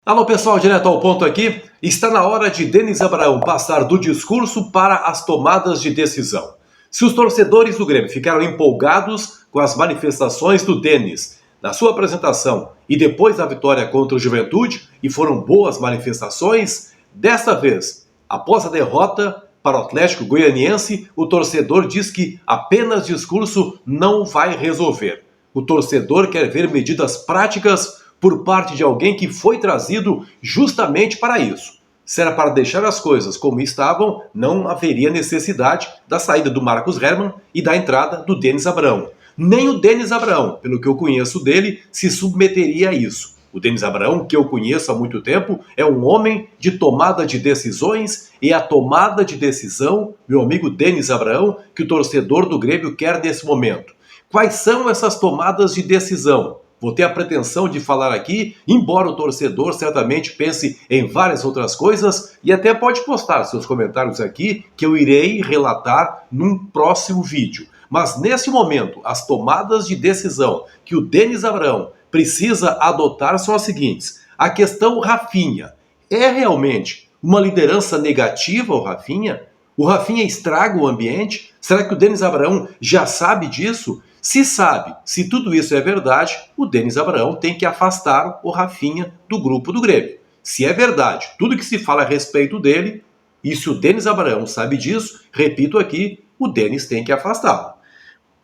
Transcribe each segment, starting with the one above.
Alô pessoal, direto ao ponto aqui. Está na hora de Denis Abraão passar do discurso para as tomadas de decisão. Se os torcedores do Grêmio ficaram empolgados com as manifestações do Denis na sua apresentação e depois da vitória contra o Juventude, e foram boas manifestações, desta vez, após a derrota para o Atlético Goianiense, o torcedor diz que apenas discurso não vai resolver. O torcedor quer ver medidas práticas por parte de alguém que foi trazido justamente para isso. Se era para deixar as coisas como estavam, não haveria necessidade da saída do Marcos Herrmann e da entrada do Denis Abraão. Nem o Denis Abraão, pelo que eu conheço dele, se submeteria a isso. O Denis Abraão, que eu conheço há muito tempo, é um homem de tomada de decisões, e a tomada de decisão, meu amigo Denis Abraão, que o torcedor do Grêmio quer nesse momento. Quais são essas tomadas de decisão? Vou ter a pretensão de falar aqui, embora o torcedor certamente pense em várias outras coisas, e até pode postar seus comentários aqui, que eu irei relatar num próximo vídeo. Mas nesse momento, as tomadas de decisão que o Denis Abraão precisa adotar são as seguintes. A questão Rafinha. É realmente uma liderança negativa o Rafinha? O Rafinha estraga o ambiente? Será que o Denis Abraão já sabe disso? Se sabe, se tudo isso é verdade, o Denis Abraão tem que afastar o Rafinha do grupo do Grêmio. Se é verdade tudo que se fala a respeito dele, e se o Denis Abraão sabe disso, repito aqui, o Denis tem que afastá-lo.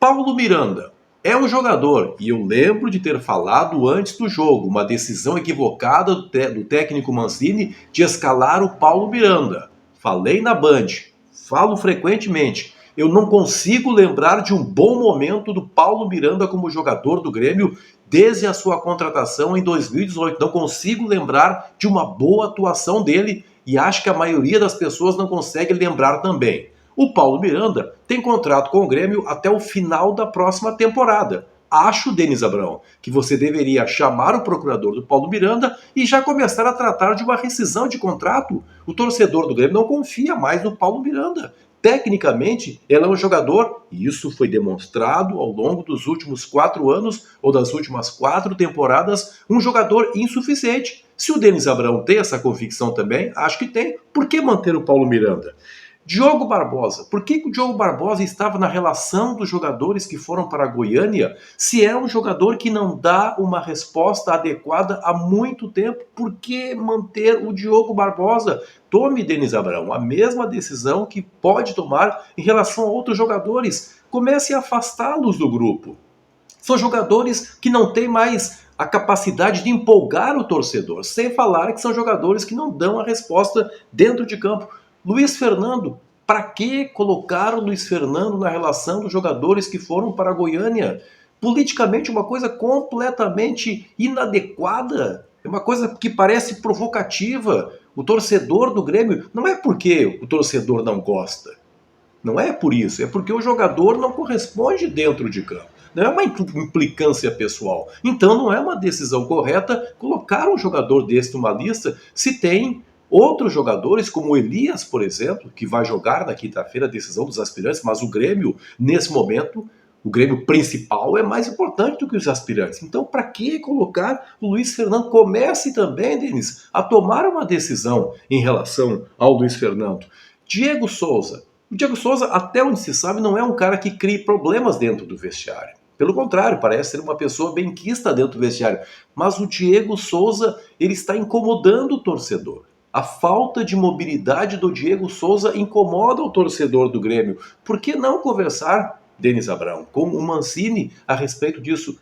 Paulo Miranda é um jogador, e eu lembro de ter falado antes do jogo, uma decisão equivocada do técnico Mancini de escalar o Paulo Miranda. Falei na Band, falo frequentemente. Eu não consigo lembrar de um bom momento do Paulo Miranda como jogador do Grêmio desde a sua contratação em 2018. Não consigo lembrar de uma boa atuação dele e acho que a maioria das pessoas não consegue lembrar também. O Paulo Miranda tem contrato com o Grêmio até o final da próxima temporada. Acho, Denis Abraão, que você deveria chamar o procurador do Paulo Miranda e já começar a tratar de uma rescisão de contrato. O torcedor do Grêmio não confia mais no Paulo Miranda. Tecnicamente, ele é um jogador, e isso foi demonstrado ao longo dos últimos 4 anos, ou das últimas 4 temporadas, um jogador insuficiente. Se o Denis Abraão tem essa convicção também, acho que tem. Por que manter o Paulo Miranda? Diogo Barbosa. Por que o Diogo Barbosa estava na relação dos jogadores que foram para a Goiânia, se é um jogador que não dá uma resposta adequada há muito tempo? Por que manter o Diogo Barbosa? Tome, Denis Abraão, a mesma decisão que pode tomar em relação a outros jogadores. Comece a afastá-los do grupo. São jogadores que não têm mais a capacidade de empolgar o torcedor, sem falar que são jogadores que não dão a resposta dentro de campo. Luiz Fernando, para que colocar o Luiz Fernando na relação dos jogadores que foram para a Goiânia? Politicamente uma coisa completamente inadequada, é uma coisa que parece provocativa. O torcedor do Grêmio, não é porque o torcedor não gosta, não é por isso, é porque o jogador não corresponde dentro de campo. Não é uma implicância pessoal. Então não é uma decisão correta colocar um jogador desse numa lista se tem outros jogadores, como o Elias, por exemplo, que vai jogar na quinta-feira a decisão dos aspirantes, mas o Grêmio, nesse momento, o Grêmio principal é mais importante do que os aspirantes. Então, para que colocar o Luiz Fernando? Comece também, Denis, a tomar uma decisão em relação ao Luiz Fernando. Diego Souza. O Diego Souza, até onde se sabe, não é um cara que crie problemas dentro do vestiário. Pelo contrário, parece ser uma pessoa benquista dentro do vestiário. Mas o Diego Souza, ele está incomodando o torcedor. A falta de mobilidade do Diego Souza incomoda o torcedor do Grêmio. Por que não conversar, Denis Abraão, com o Mancini a respeito disso?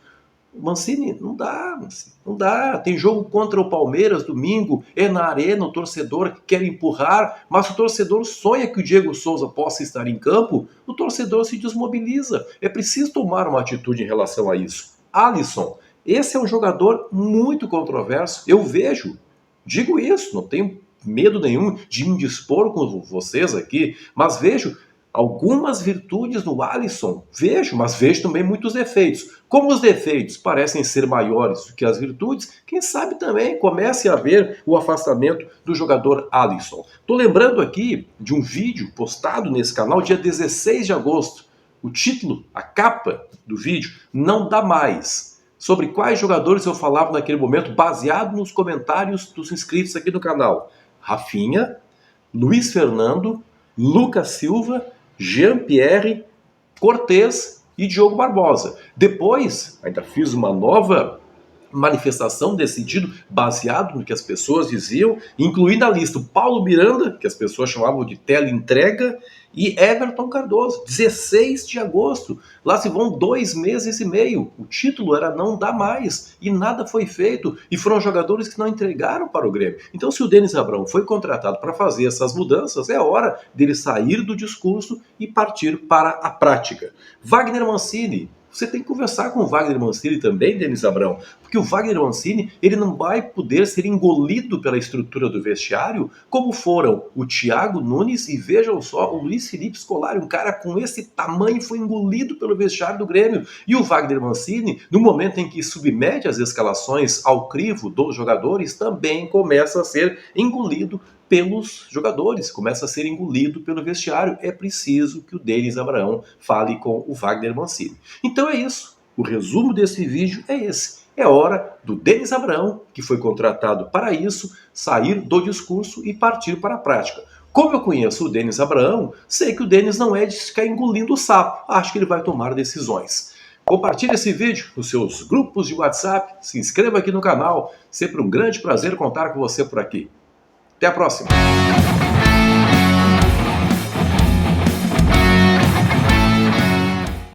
Mancini, não dá, não dá. Tem jogo contra o Palmeiras domingo, é na arena, o torcedor quer empurrar, mas o torcedor sonha que o Diego Souza possa estar em campo, o torcedor se desmobiliza. É preciso tomar uma atitude em relação a isso. Alisson, esse é um jogador muito controverso, eu vejo. Digo isso, não tenho medo nenhum de me dispor com vocês aqui, mas vejo algumas virtudes no Alisson, mas vejo também muitos defeitos. Como os defeitos parecem ser maiores do que as virtudes, quem sabe também comece a haver o afastamento do jogador Alisson. Estou lembrando aqui de um vídeo postado nesse canal dia 16 de agosto. O título, a capa do vídeo, não dá mais. sobre quais jogadores eu falava naquele momento, baseado nos comentários dos inscritos aqui no canal. Rafinha, Luiz Fernando, Lucas Silva, Jean-Pierre, Cortez e Diogo Barbosa. Depois, ainda fiz uma nova manifestação desse sentido, baseado no que as pessoas diziam, incluindo na lista o Paulo Miranda, que as pessoas chamavam de teleentrega, e Everton Cardoso, 16 de agosto. Lá se vão 2 meses e meio. O título era não dá mais, e nada foi feito, e foram jogadores que não entregaram para o Grêmio. Então, se o Denis Abrão foi contratado para fazer essas mudanças, é hora dele sair do discurso e partir para a prática. Wagner Mancini, você tem que conversar com o Wagner Mancini também, Denis Abrão, porque o Wagner Mancini ele não vai poder ser engolido pela estrutura do vestiário como foram o Thiago Nunes e vejam só o Luiz Felipe Scolari, um cara com esse tamanho foi engolido pelo vestiário do Grêmio. E o Wagner Mancini, no momento em que submete as escalações ao crivo dos jogadores, também começa a ser engolido pelos jogadores, começa a ser engolido pelo vestiário. É preciso que o Denis Abrão fale com o Wagner Mancini. Então é isso. O resumo desse vídeo é esse. É hora do Denis Abrão, que foi contratado para isso, sair do discurso e partir para a prática. Como eu conheço o Denis Abrão, sei que o Denis não é de ficar engolindo o sapo. Acho que ele vai tomar decisões. Compartilhe esse vídeo nos seus grupos de WhatsApp, se inscreva aqui no canal. Sempre um grande prazer contar com você por aqui. Até a próxima!